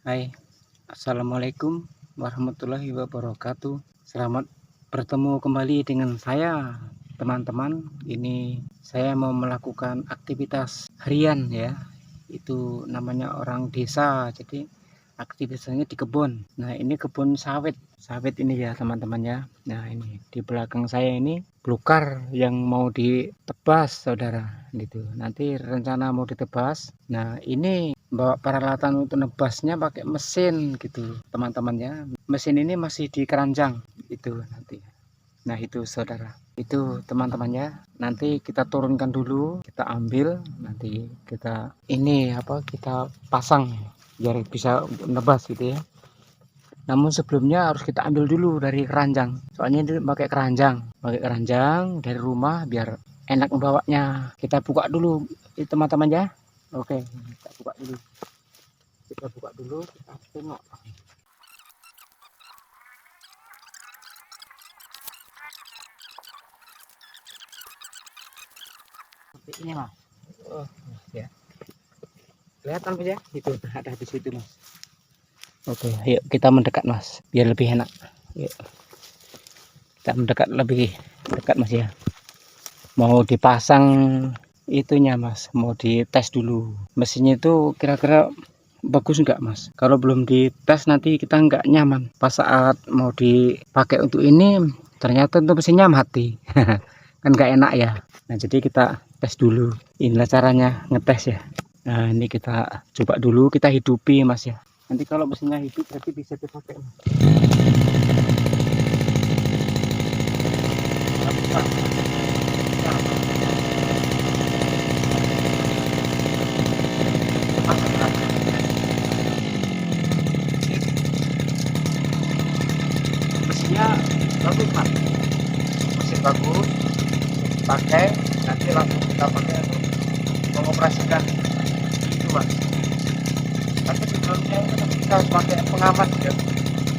Hai, assalamualaikum warahmatullahi wabarakatuh. Selamat bertemu kembali dengan saya, teman-teman. Ini saya mau melakukan aktivitas harian ya. Itu namanya orang desa. Jadi aktivitasnya di kebun. Nah, ini kebun sawit. Sawit ini ya, teman-teman ya. Nah, ini di belakang saya ini belukar yang mau ditebas, saudara. Gitu. Nanti rencana mau ditebas. Nah, ini bawa peralatan untuk nebasnya pakai mesin gitu, teman-teman ya. Mesin ini masih di keranjang itu nanti. Nah, itu saudara. Itu teman-teman ya. Nanti kita turunkan dulu, kita ambil, nanti kita kita pasang biar bisa nebas gitu ya. Namun sebelumnya harus kita ambil dulu dari keranjang. Soalnya ini pakai keranjang dari rumah biar enak membawanya. Kita buka dulu, teman-teman ya. Oke, kita buka dulu. Kita tengok. Seperti ini mas. Oh ya, kelihatan mas ya, itu ada di situ mas. Oke, yuk kita mendekat mas, biar lebih enak. Yuk kita mendekat lebih dekat mas ya. Mau dipasang itunya mas, mau dites dulu mesinnya itu kira-kira bagus nggak mas. Kalau belum dites nanti kita nggak nyaman pas saat mau dipakai untuk ini, ternyata itu mesinnya mati. Kan nggak enak ya. Nah, jadi kita tes dulu. Inilah caranya ngetes ya. Nah, ini kita coba dulu, kita hidupi mas ya. Nanti kalau mesinnya hidup berarti bisa dipakai mas. Mesinnya bagus mas, mesin bagus, pakai nanti langsung kita pakai untuk mengoperasikan itu mas. Tapi sebelumnya kita harus pakai pengaman ya,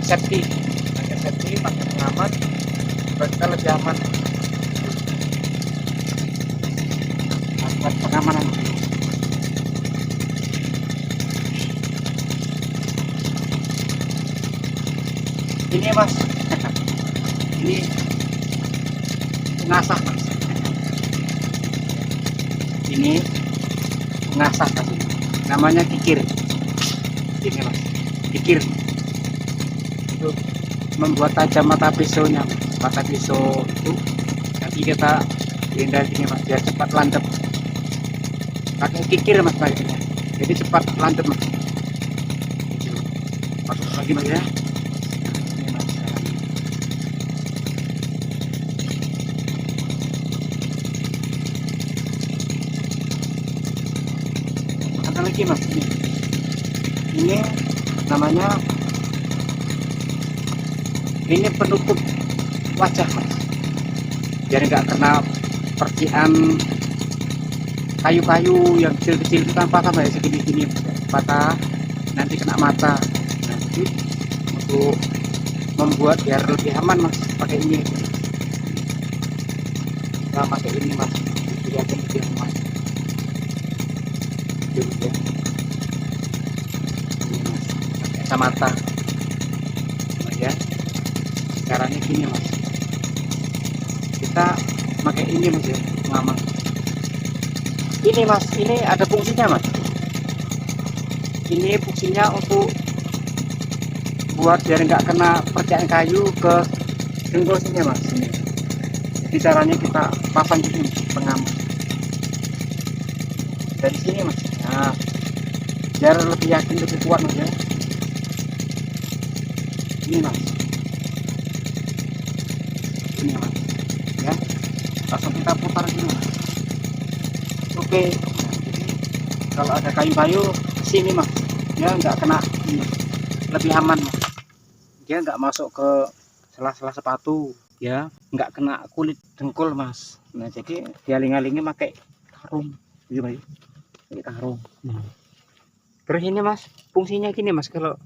safety, pakai pengaman supaya kita lebih aman. Buat pengamanan ini mas. Ini pengasah mas, ini pengasah tadi namanya kikir. Ini mas, kikir itu membuat tajam mata pisaunya. Mata pisau itu nanti kita pindah sini mas biar cepat landep. Pakai kikir mas pakainya, jadi cepat landep mas. Masuk lagi mas ya. Ini mas, ada lagi mas. Ini namanya, ini penutup wajah mas, biar nggak kena percikan kayu-kayu yang kecil-kecil itu kan patah ya, segini-gini patah, nanti kena mata. Nah, jadi untuk membuat biar lebih aman mas pakai ini. Kita pakai ini mas, biar lebih aman. Jadi, ya. Ini mas, pakai kacamata mas ya. Caranya gini mas, kita pakai ini mas ya, pengaman. Ini mas, ini ada fungsinya mas. Ini fungsinya untuk buat biar nggak kena percikan kayu ke dengkul sini mas. Ini. Jadi caranya kita pasang gini pengaman dari sini mas. Nah, biar lebih yakin, lebih kuat mas ya. Ini mas, ini mas ya, langsung kita putar gini mas. Oke, kalau ada kayu-kayu sini mas ya, nggak kena ini, lebih aman mas. Dia nggak masuk ke sela-sela sepatu ya, nggak kena kulit dengkul mas. Nah, jadi dialing-alingnya pakai karung gitu mas, pakai karung. Terus ini mas, fungsinya gini mas, kalau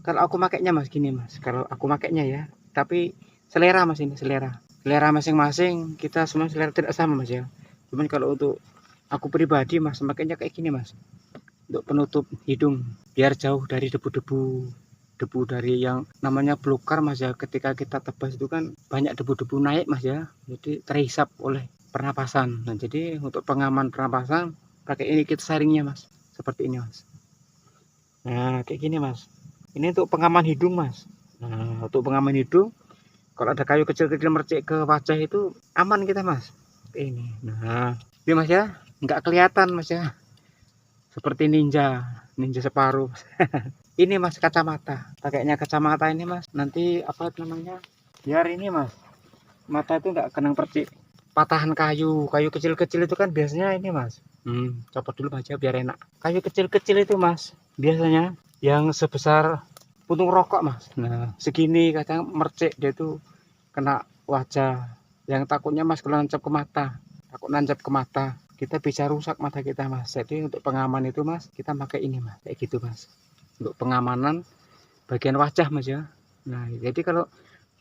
aku makainya mas gini mas, kalau aku makainya ya, tapi selera mas, ini selera masing-masing, kita semua selera tidak sama mas ya. Cuman kalau untuk aku pribadi mas makainya kayak gini mas, untuk penutup hidung biar jauh dari debu-debu dari yang namanya belukar Mas ya. Ketika kita tebas itu kan banyak debu-debu naik Mas ya, jadi terhisap oleh pernapasan. Nah jadi untuk pengaman pernapasan pakai ini kita saringnya Mas, seperti ini Mas. Nah kayak gini Mas, ini untuk pengaman hidung Mas. Nah untuk pengaman hidung, kalau ada kayu kecil-kecil mercik ke wajah itu aman kita Mas, kayak ini. Nah ini Mas ya, nggak kelihatan Mas ya, seperti ninja separuh. Ini Mas kacamata, pakainya kacamata ini Mas, nanti apa namanya, biar ini Mas, mata itu nggak kena percik patahan kayu kecil-kecil itu kan biasanya ini Mas. Copot dulu aja biar enak. Kayu kecil-kecil itu Mas, biasanya yang sebesar puntung rokok Mas. Nah segini kadang mercik dia itu kena wajah. Yang takutnya Mas kalau nancap ke mata, takut nancap ke mata, kita bisa rusak mata kita Mas. Jadi untuk pengaman itu Mas, kita pakai ini Mas, kayak gitu Mas, untuk pengamanan bagian wajah Mas ya. Nah jadi kalau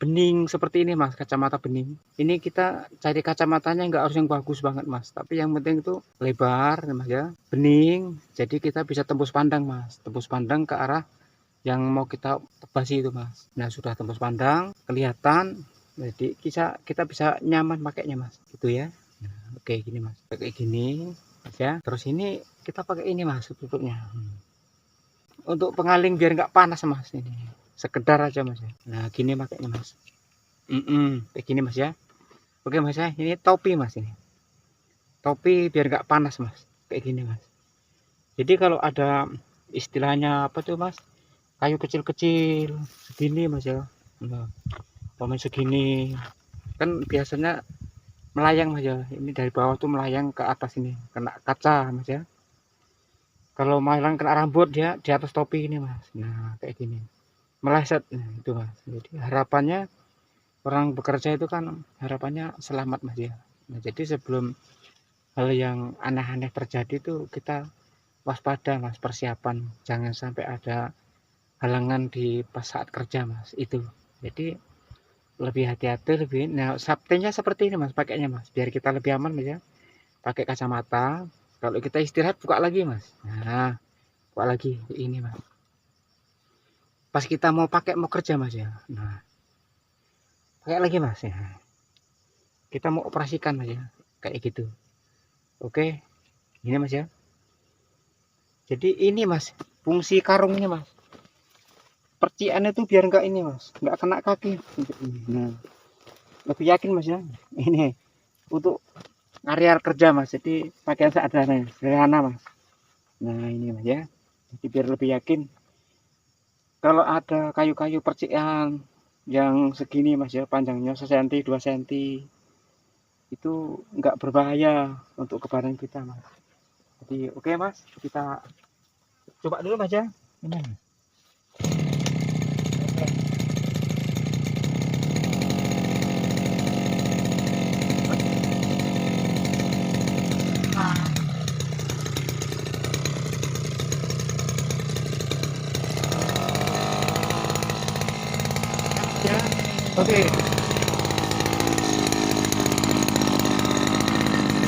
bening seperti ini Mas, kacamata bening, ini kita cari kacamatanya nggak harus yang bagus banget Mas, tapi yang penting itu lebar Mas ya, bening, jadi kita bisa tembus pandang Mas, tembus pandang ke arah yang mau kita tebasi itu Mas. Nah sudah tembus pandang kelihatan, jadi kita bisa nyaman pakainya Mas, gitu ya. Nah, oke gini Mas, pakai gini Mas ya. Terus ini kita pakai ini Mas tutupnya, untuk pengaling biar nggak panas Mas, ini sekedar aja Mas ya. Nah gini pakainya Mas. Kayak gini Mas ya. Oke Mas ya, ini topi Mas, ini topi biar nggak panas Mas, kayak gini Mas. Jadi kalau ada istilahnya apa tuh Mas, kayu kecil-kecil segini Mas ya, nah paman segini kan biasanya melayang Mas ya, ini dari bawah tuh melayang ke atas, ini kena kaca Mas ya. Kalau melayang kena rambut dia di atas topi ini Mas. Nah kayak gini meleset, nah, itu Mas. Jadi harapannya orang bekerja itu kan harapannya selamat Mas ya. Nah jadi sebelum hal yang aneh-aneh terjadi itu kita waspada Mas, persiapan jangan sampai ada halangan di pas saat kerja Mas, itu jadi lebih hati-hati, lebih. Nah saptinya seperti ini Mas, pakainya Mas biar kita lebih aman Mas ya. Pakai kacamata, kalau kita istirahat buka lagi Mas. Nah buka lagi ini Mas, pas kita mau pakai mau kerja Mas ya. Nah pakai lagi Mas ya, kita mau operasikan Mas ya, kayak gitu. Oke ini Mas ya, jadi ini Mas fungsi karungnya Mas, percikan itu biar enggak ini Mas, enggak kena kaki. Nah lebih yakin Mas ya, ini untuk area kerja Mas, jadi pakaian seadanya sederhana Mas. Nah ini Mas ya, jadi biar lebih yakin kalau ada kayu-kayu percikan yang segini Mas ya, panjangnya 1 cm 2 cm itu enggak berbahaya untuk ke badan kita Mas. Jadi oke Mas, kita coba dulu Mas ya. Ini ya. Oke.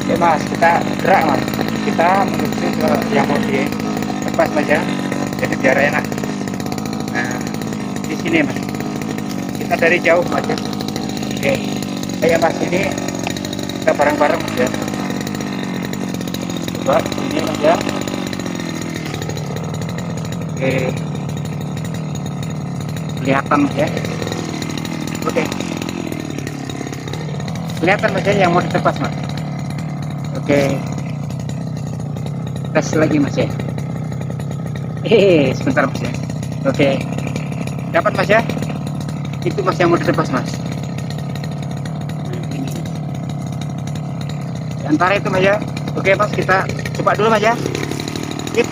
Oke Mas, kita gerak Mas. Kita menuju ke yang mau dilepas Mas ya. Jadi biar enak. Nah, di sini Mas. Kita dari jauh Mas ya. Oke. Kayak Mas ini kita bareng-bareng Mas ya. Coba ini Mas ya. Oke. Kelihatan Mas ya. Oke. Kelihatan Mas ya yang mau ditebas Mas. Oke. Tes lagi Mas ya. Sebentar Mas ya. Oke. Dapat Mas ya. Itu Mas yang mau ditebas Mas. Ini. Antara itu Mas ya. Oke Mas, kita coba dulu Mas ya. Yuk.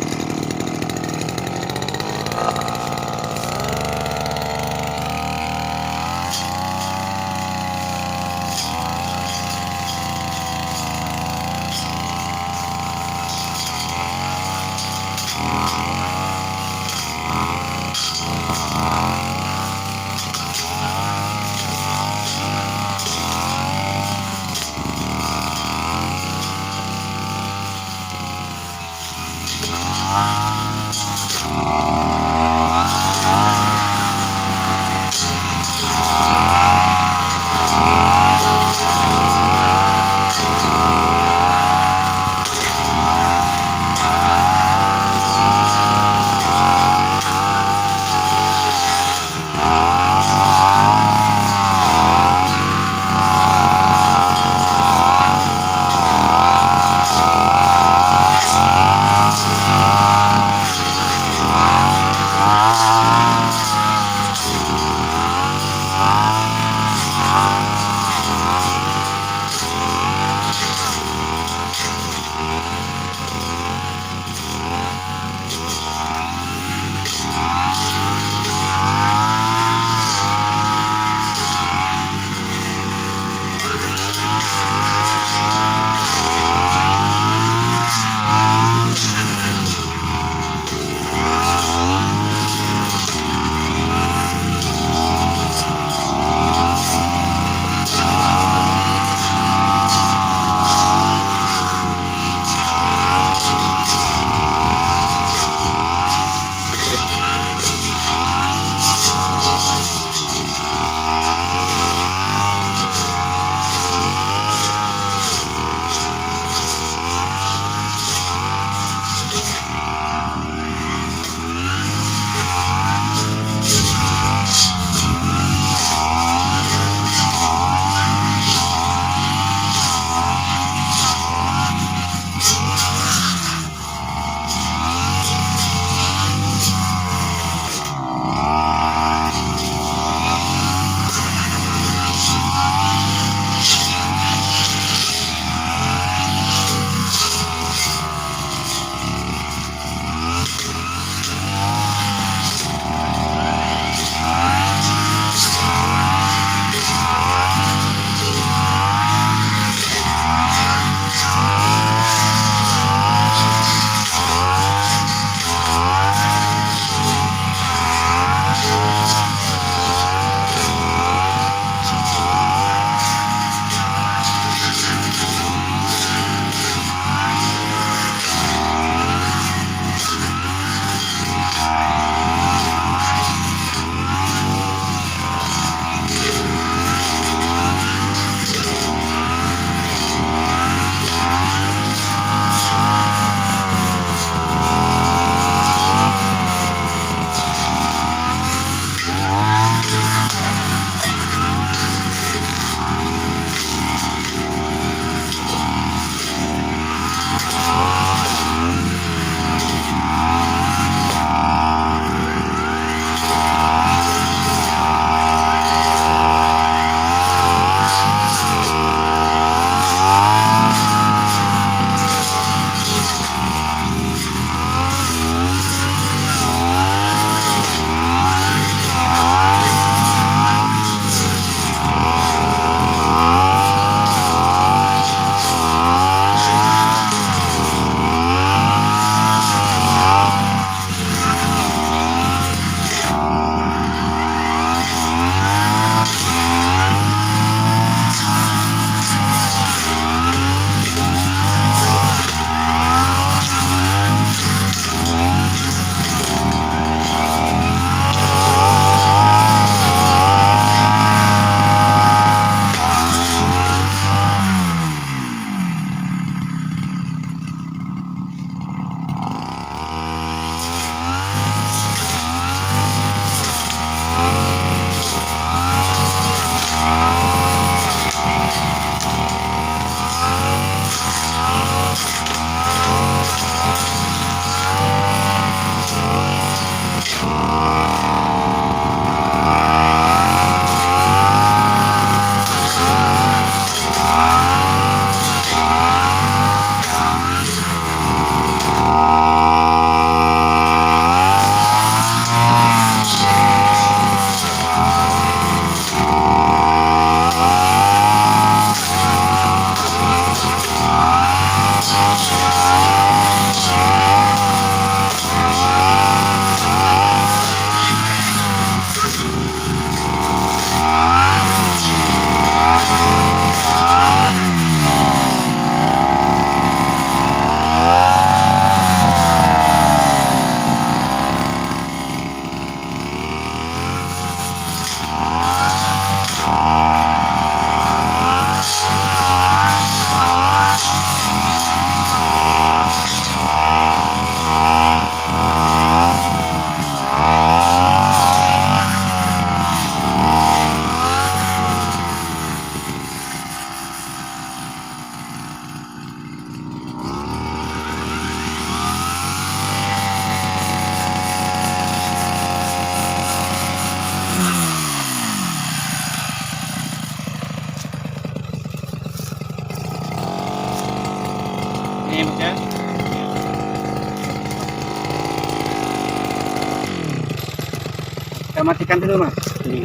Kita matikan dulu mas. Ini.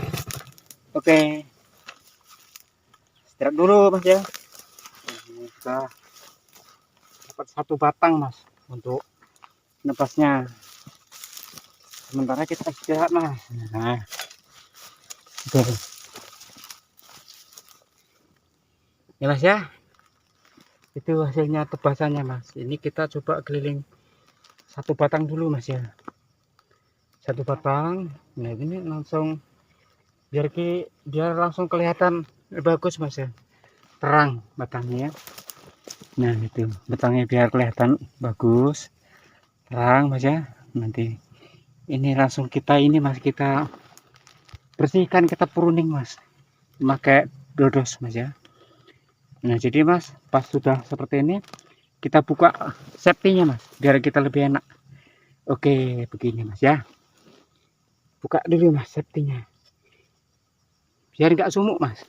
Oke. Istirahat dulu mas ya. Ini sudah dapat satu batang mas untuk nepasnya. Sementara kita istirahat mas. Nah, oke. Ya mas ya. Itu hasilnya tebasannya mas. Ini kita coba keliling satu batang dulu mas ya. Satu batang. Nah ini langsung biar langsung kelihatan bagus mas ya. Terang batangnya. Nah itu batangnya biar kelihatan bagus. Terang mas ya. Nanti ini langsung kita bersihkan, kita pruning mas. Pakai dodos mas ya. Nah jadi mas pas sudah seperti ini kita buka safety-nya mas biar kita lebih enak. Oke begini mas ya, buka dulu mas safety-nya biar nggak sumuk mas.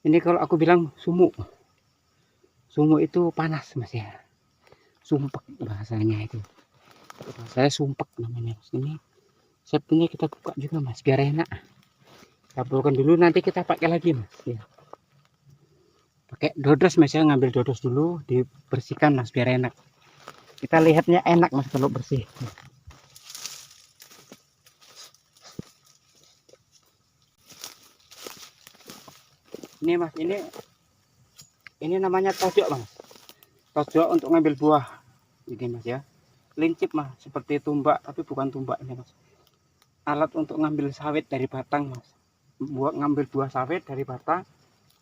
Ini kalau aku bilang sumuk itu panas mas ya, sumpek bahasanya itu, saya sumpek namanya mas. Ini safety-nya kita buka juga mas biar enak. Kita bukan dulu, nanti kita pakai lagi mas ya. Pakai dodos mas ya, ngambil dodos dulu dibersihkan mas biar enak. Kita lihatnya enak mas kalau bersih. Ini mas, ini namanya tojok mas. Tojok untuk ngambil buah ini mas ya. Lincip mas, seperti tumbak tapi bukan tumbak ini mas. Alat untuk ngambil sawit dari batang mas. Buat ngambil buah sawit dari batang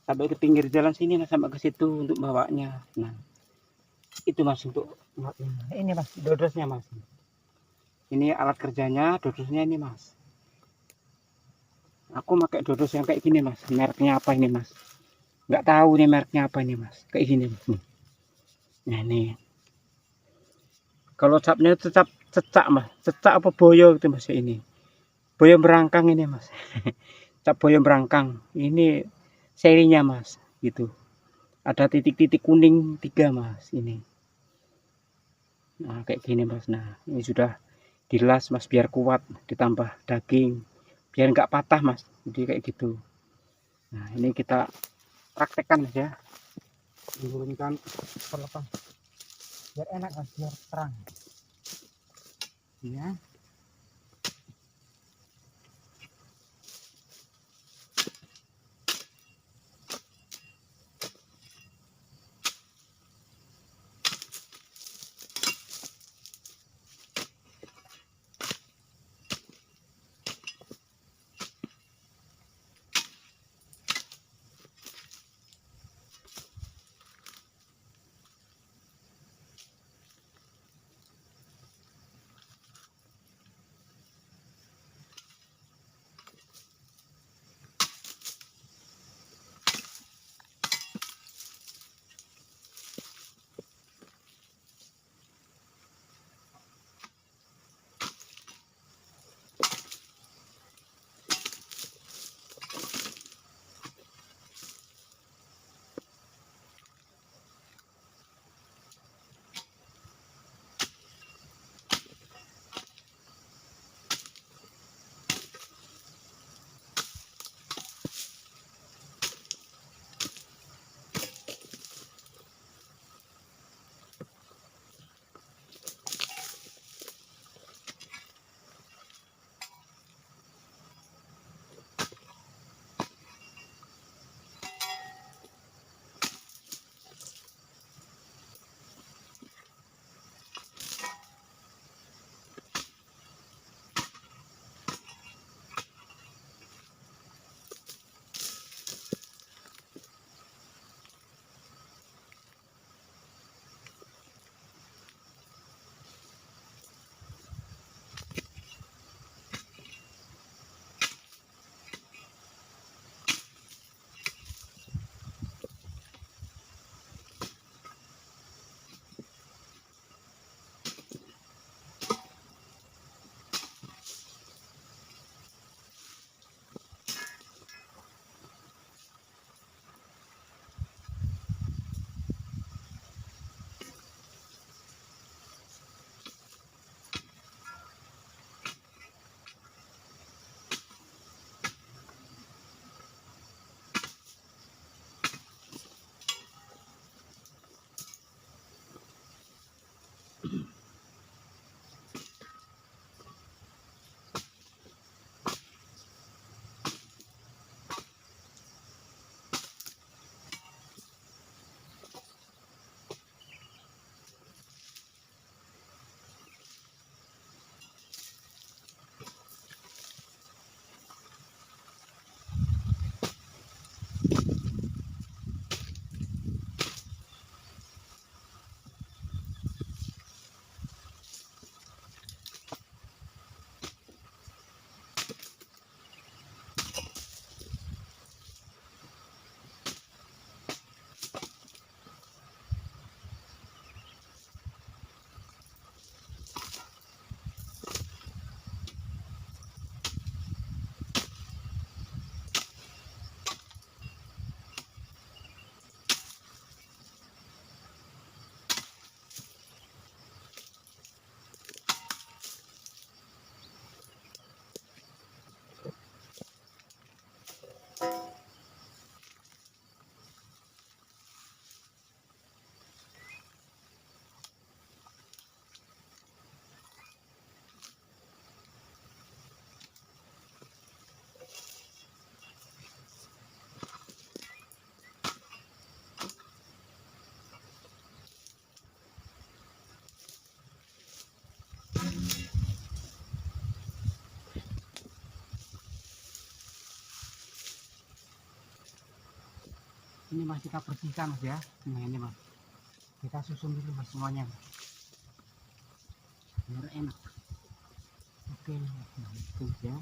sampai ke pinggir jalan sini mas, sampai ke situ untuk bawanya. Nah itu mas untuk ini mas dodosnya mas. Ini alat kerjanya, dodosnya ini mas. Aku pakai dodos yang kayak gini mas. Mereknya apa ini mas? Nggak tahu nih mereknya apa ini mas. Kayak gini mas. Nah ini. Kalau capnya itu cap cecak mas. Cecak apa boyo gitu mas ini. Boyo berangkang ini mas. Cap boyo berangkang. Ini serinya mas. Gitu. Ada titik-titik kuning 3 mas ini. Nah kayak gini mas. Nah ini sudah dilas mas biar kuat. Ditambah daging. Biar nggak patah mas. Jadi kayak gitu. Nah ini kita praktekkan mas ya. Menurunkan perlepas biar enak mas, biar terang ya. Ini mas kita bersihkan mas ya. Nah ini mas, kita susun dulu mas semuanya biar enak. Oke, nah itu ya.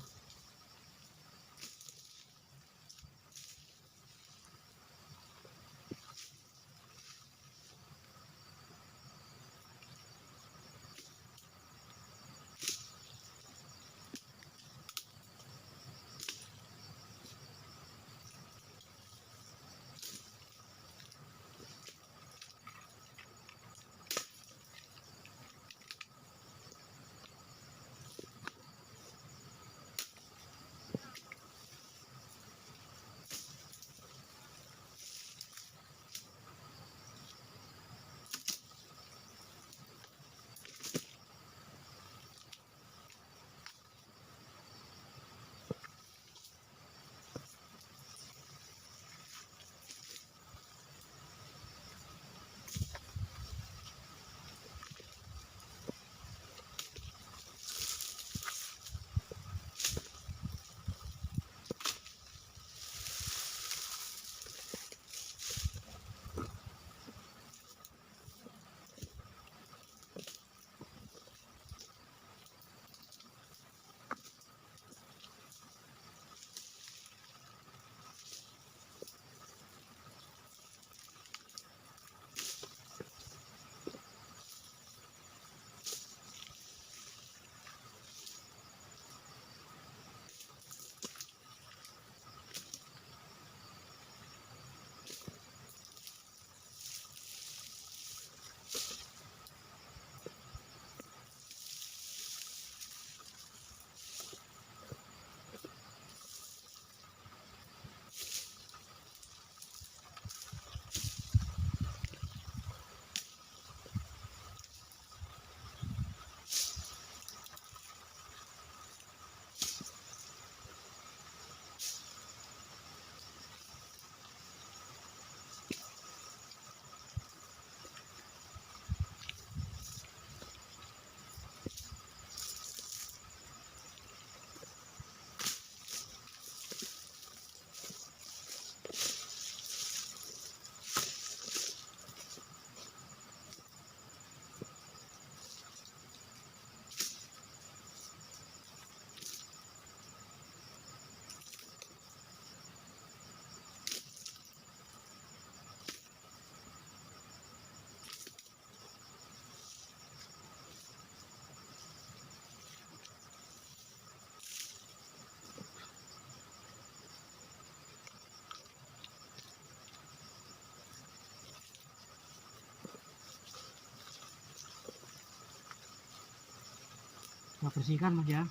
Kita bersihkan mas ya,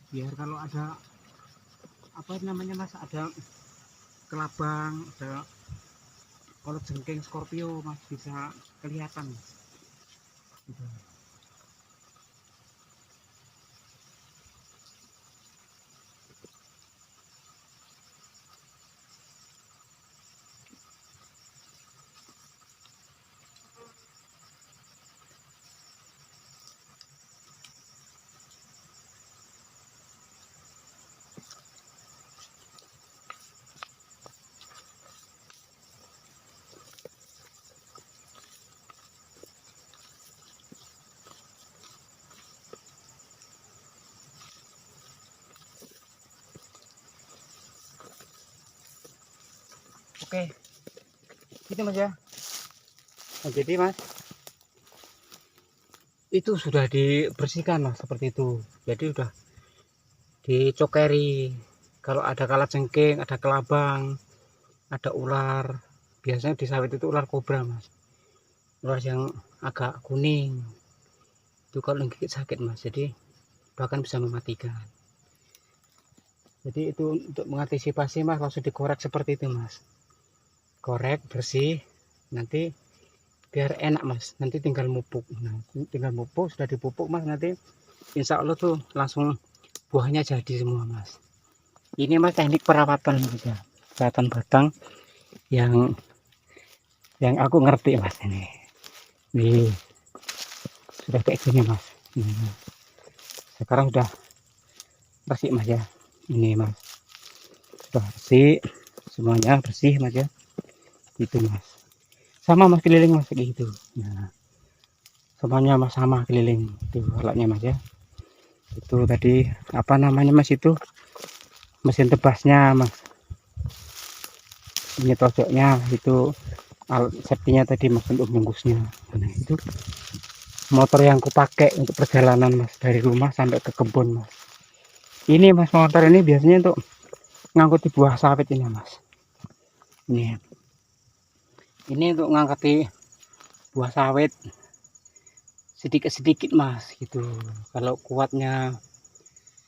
biar kalau ada apa namanya mas, ada kelabang, ada kalau jengking Scorpio mas bisa kelihatan gitu. Oke, gitu mas ya. Nah, jadi mas itu sudah dibersihkan mas seperti itu. Jadi udah dicokeri. Kalau ada kalajengking, ada kelabang, ada ular. Biasanya di sawit itu ular kobra mas. Ular yang agak kuning. Itu kalau gigit sakit mas. Jadi bahkan bisa mematikan. Jadi itu untuk mengantisipasi mas, langsung dikorek seperti itu mas. Korek bersih, nanti biar enak mas, nanti tinggal mupuk. Nah, tinggal mupuk, sudah dipupuk mas, nanti insya Allah tuh langsung buahnya jadi semua mas. Ini mas teknik perawatan ya, perawatan batang yang aku ngerti mas. Ini sudah kayak gini mas. Ini. Sekarang sudah bersih mas ya. Ini mas sudah bersih, semuanya bersih mas ya. Itu mas, sama mas keliling mas kayak gitu. Nah, semuanya mas sama keliling itu alatnya mas ya. Itu tadi apa namanya mas, itu mesin tebasnya mas, ini tojoknya itu, alat safety-nya tadi mas untuk bungkusnya. Nah itu motor yang kupakai untuk perjalanan mas, dari rumah sampai ke kebun mas. Ini mas, motor ini biasanya untuk ngangkuti buah sawit ini mas. Ini untuk ngangkuti buah sawit sedikit-sedikit mas gitu. Kalau kuatnya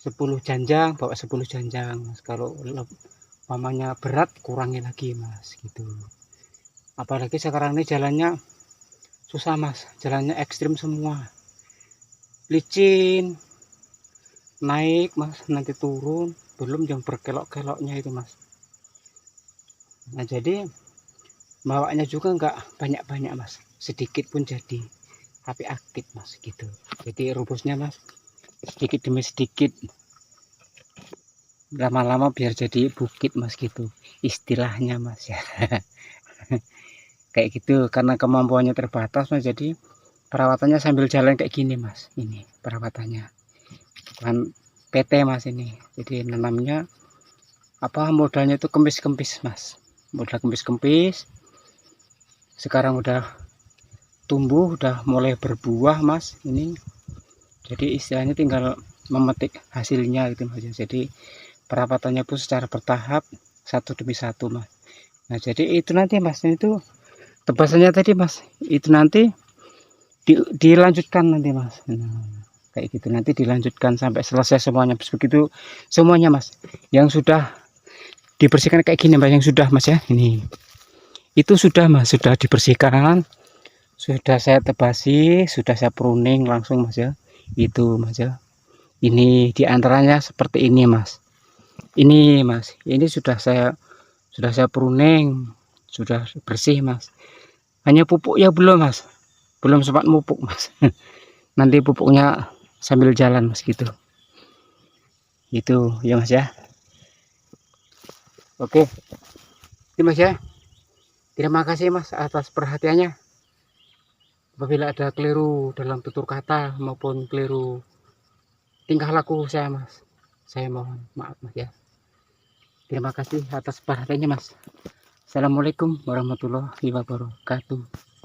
10 janjang bawa 10 janjang mas, kalau umpamanya berat kurangi lagi mas gitu. Apalagi sekarang ini jalannya susah mas, jalannya ekstrim semua, licin, naik mas nanti turun, belum yang berkelok-keloknya itu mas. Nah jadi bawanya juga enggak banyak-banyak mas, sedikit pun jadi, tapi aktif mas gitu. Jadi rubusnya mas sedikit demi sedikit, lama-lama biar jadi bukit mas gitu istilahnya mas ya. Kayak gitu, karena kemampuannya terbatas mas, jadi perawatannya sambil jalan kayak gini mas. Ini perawatannya bukan PT mas ini, jadi nanamnya apa, modalnya itu kempis-kempis mas, modal kempis-kempis. Sekarang udah tumbuh, udah mulai berbuah mas ini, jadi istilahnya tinggal memetik hasilnya gitu mas. Jadi perawatannya pun secara bertahap, satu demi satu mas. Nah jadi itu nanti mas, itu tebasannya tadi mas, itu nanti dilanjutkan nanti mas. Nah, kayak gitu nanti dilanjutkan sampai selesai semuanya begitu semuanya mas. Yang sudah dibersihkan kayak gini mas, yang sudah mas ya, ini itu sudah mas, sudah dibersihkan, sudah saya tebasi, sudah saya pruning langsung mas ya. Itu mas ya, ini diantaranya seperti ini mas. Ini mas, ini sudah saya pruning, sudah bersih mas. Hanya pupuk ya belum mas, belum sempat mupuk mas. Nanti pupuknya sambil jalan mas gitu. Itu ya mas ya. Oke, itu mas ya. Terima kasih mas atas perhatiannya. Apabila ada keliru dalam tutur kata maupun keliru tingkah laku saya mas, saya mohon maaf mas ya. Terima kasih atas perhatiannya mas. Assalamualaikum warahmatullahi wabarakatuh.